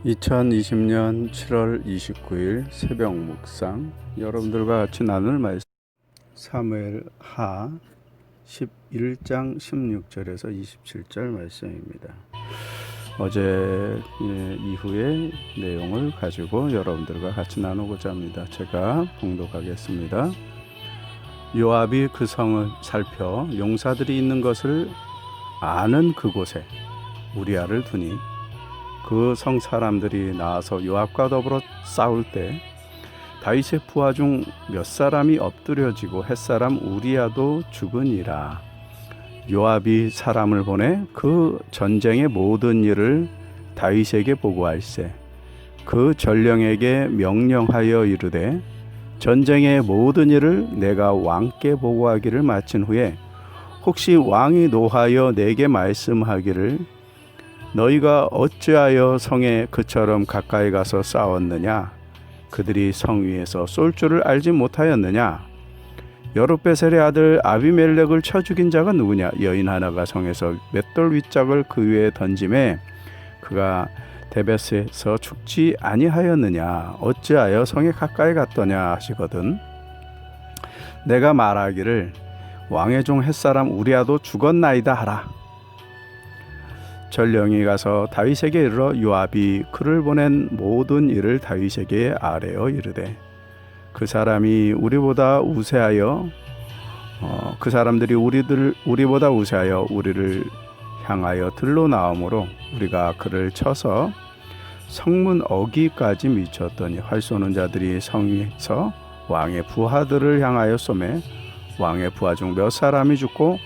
2020년 7월 29일 새벽 묵상, 여러분들과 같이 나눌 말씀 사무엘 하 11장 16절에서 27절 말씀입니다. 어제 이후의 내용을 가지고 여러분들과 같이 나누고자 합니다. 제가 봉독하겠습니다. 요압이 그 성을 살펴 용사들이 있는 것을 아는 그곳에 우리아를 두니 그 성 사람들이 나와서 요압과 더불어 싸울 때 다윗의 부하 중 몇 사람이 엎드려지고 햇사람 우리아도 죽으니라. 요압이 사람을 보내 그 전쟁의 모든 일을 다윗에게 보고할세. 그 전령에게 명령하여 이르되 전쟁의 모든 일을 내가 왕께 보고하기를 마친 후에 혹시 왕이 노하여 내게 말씀하기를 너희가 어찌하여 성에 그처럼 가까이 가서 싸웠느냐? 그들이 성 위에서 쏠 줄을 알지 못하였느냐? 여룻베셀의 아들 아비멜렉을 쳐 죽인 자가 누구냐? 여인 하나가 성에서 맷돌 윗짝을 그 위에 던짐에 그가 데베스에서 죽지 아니하였느냐? 어찌하여 성에 가까이 갔더냐 하시거든. 내가 말하기를 왕의 종 햇사람 우리아도 죽었나이다 하라. 전령이 가서 다윗에게 이르러 요압이 그를 보낸 모든 일을 다윗에게 아뢰어 이르되 그 사람이 우리보다 우세하여 그 사람들이 우리보다 우세하여 우리를 향하여 들로 나오므로 우리가 그를 쳐서 성문 어기까지 미쳤더니 활 쏘는 자들이 성에서 왕의 부하들을 향하여 쏘매 왕의 부하 중 몇 사람이 죽고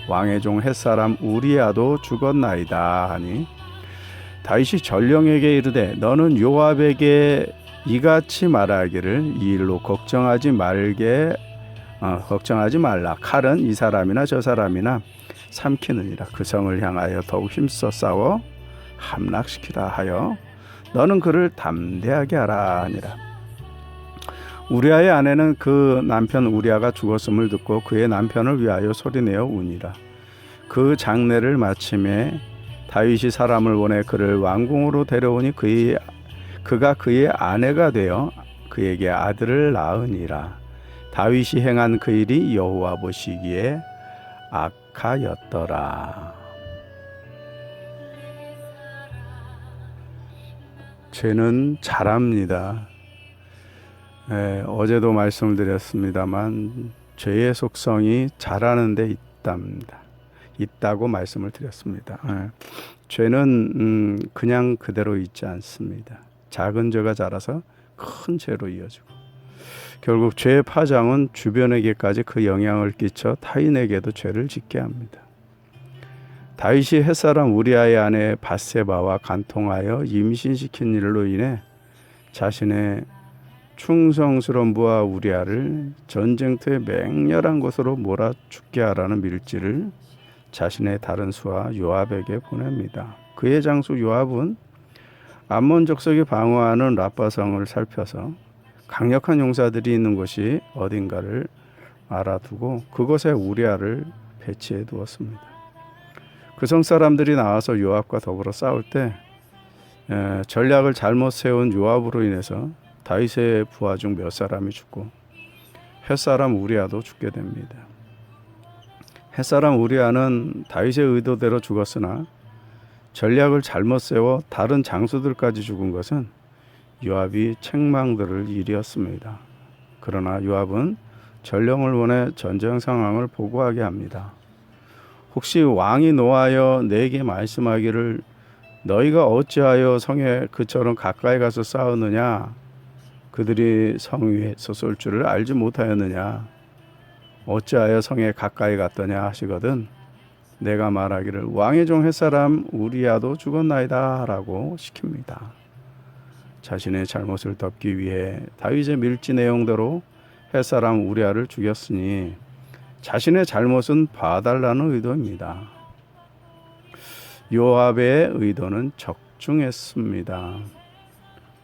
왕의 종 햇사람 우리아도 죽었나이다 하니 다윗이 전령에게 이르되 너는 요압에게 이같이 말하기를 이 일로 걱정하지 말라. 칼은 이 사람이나 저 사람이나 삼키느니라. 그 성을 향하여 더욱 힘써 싸워 함락시키라 하여 너는 그를 담대하게 하라 하니라. 우리아의 아내는 그 남편 우리아가 죽었음을 듣고 그의 남편을 위하여 소리내어 우니라. 그 장례를 마침에 다윗이 사람을 보내 그를 왕궁으로 데려오니 그가 그의 아내가 되어 그에게 아들을 낳으니라. 다윗이 행한 그 일이 여호와 보시기에 악하였더라. 죄는 잘합니다. 어제도 말씀을 드렸습니다만 죄의 속성이 잘하는 데 있다고 말씀을 드렸습니다. 죄는 그냥 그대로 있지 않습니다. 작은 죄가 자라서 큰 죄로 이어지고 결국 죄의 파장은 주변에게까지 그 영향을 끼쳐 타인에게도 죄를 짓게 합니다. 다윗이 햇사람 우리아의 아내 밧세바와 간통하여 임신시킨 일로 인해 자신의 충성스러운 부하 우리아를 전쟁터의 맹렬한 곳으로 몰아 죽게 하라는 밀지를 자신의 다른 수하 요압에게 보냅니다. 그의 장수 요압은 암몬 족속이 방어하는 라빠성을 살펴서 강력한 용사들이 있는 곳이 어딘가를 알아두고 그곳에 우리아를 배치해 두었습니다. 그 성 사람들이 나와서 요압과 더불어 싸울 때 전략을 잘못 세운 요압으로 인해서 다윗의 부하 중 몇 사람이 죽고 햇사람 우리아도 죽게 됩니다. 햇사람 우리아는 다윗의 의도대로 죽었으나 전략을 잘못 세워 다른 장수들까지 죽은 것은 요압이 책망들을 일이었습니다. 그러나 요압은 전령을 보내 전쟁 상황을 보고하게 합니다. 혹시 왕이 노하여 내게 말씀하기를 너희가 어찌하여 성에 그처럼 가까이 가서 싸우느냐? 그들이 성 위에서 쏠 줄을 알지 못하였느냐? 어찌하여 성에 가까이 갔더냐 하시거든 내가 말하기를 왕의 종 햇사람 우리아도 죽었나이다 라고 시킵니다. 자신의 잘못을 덮기 위해 다윗의 밀지 내용대로 햇사람 우리아를 죽였으니 자신의 잘못은 봐달라는 의도입니다. 요압의 의도는 적중했습니다.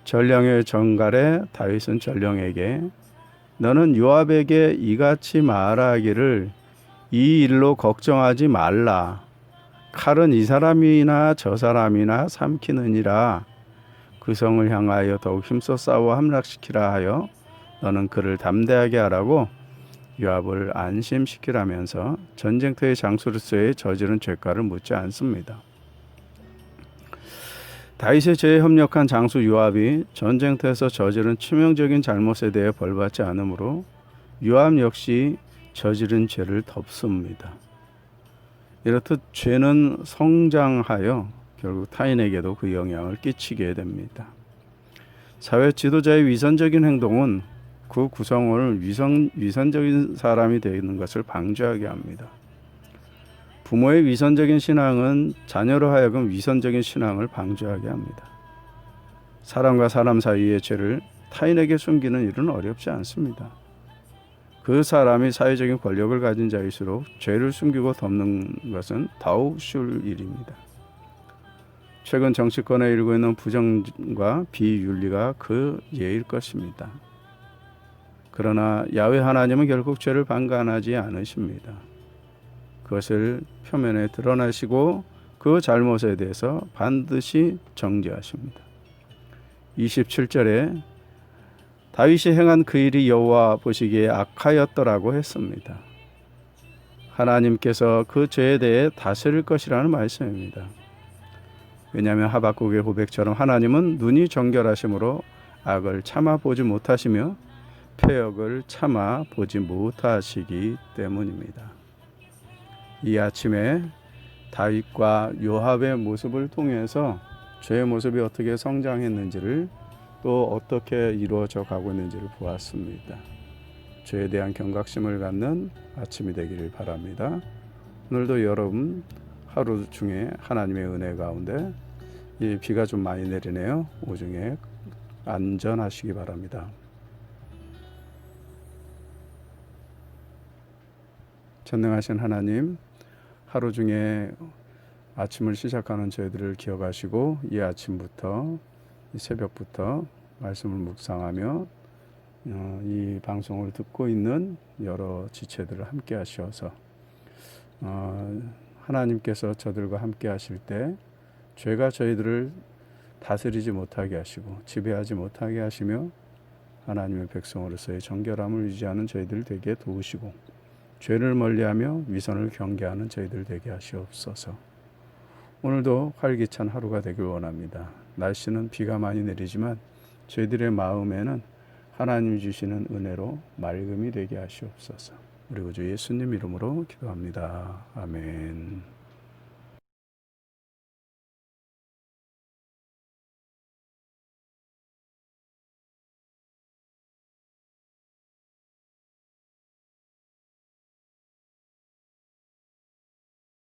전령의 전갈에 다윗은 전령에게 너는 요압에게 이같이 말하기를 이 일로 걱정하지 말라. 칼은 이 사람이나 저 사람이나 삼키느니라. 그 성을 향하여 더욱 힘써 싸워 함락시키라 하여 너는 그를 담대하게 하라고 요압을 안심시키라면서 전쟁터의 장소로서의 저지른 죄가를 묻지 않습니다. 다윗의 죄에 협력한 장수 요압이 전쟁터에서 저지른 치명적인 잘못에 대해 벌받지 않으므로 요압 역시 저지른 죄를 덮습니다. 이렇듯 죄는 성장하여 결국 타인에게도 그 영향을 끼치게 됩니다. 사회 지도자의 위선적인 행동은 그 구성원을 위선적인 사람이 되는 것을 방지하게 합니다. 부모의 위선적인 신앙은 자녀로 하여금 위선적인 신앙을 방지하게 합니다. 사람과 사람 사이의 죄를 타인에게 숨기는 일은 어렵지 않습니다. 그 사람이 사회적인 권력을 가진 자일수록 죄를 숨기고 덮는 것은 더욱 쉬울 일입니다. 최근 정치권에 일고 있는 부정과 비윤리가 그 예일 것입니다. 그러나 야훼 하나님은 결국 죄를 방관하지 않으십니다. 그것을 표면에 드러나시고 그 잘못에 대해서 반드시 정죄하십니다. 27절에 다윗이 행한 그 일이 여호와 보시기에 악하였더라고 했습니다. 하나님께서 그 죄에 대해 다스릴 것이라는 말씀입니다. 왜냐하면 하박국의 고백처럼 하나님은 눈이 정결하심으로 악을 참아 보지 못하시며 패역을 참아 보지 못하시기 때문입니다. 이 아침에 다윗과 요압의 모습을 통해서 죄의 모습이 어떻게 성장했는지를 또 어떻게 이루어져 가고 있는지를 보았습니다. 죄에 대한 경각심을 갖는 아침이 되기를 바랍니다. 오늘도 여러분 하루 중에 하나님의 은혜 가운데 이 비가 좀 많이 내리네요. 오중에 안전하시기 바랍니다. 전능하신 하나님, 하루 중에 아침을 시작하는 저희들을 기억하시고 이 아침부터 이 새벽부터 말씀을 묵상하며 이 방송을 듣고 있는 여러 지체들을 함께 하셔서 하나님께서 저들과 함께 하실 때 죄가 저희들을 다스리지 못하게 하시고 지배하지 못하게 하시며 하나님의 백성으로서의 정결함을 유지하는 저희들 되게 도우시고 죄를 멀리하며 위선을 경계하는 저희들 되게 하시옵소서. 오늘도 활기찬 하루가 되길 원합니다. 날씨는 비가 많이 내리지만 저희들의 마음에는 하나님 주시는 은혜로 맑음이 되게 하시옵소서. 우리 구주 예수님 이름으로 기도합니다. 아멘.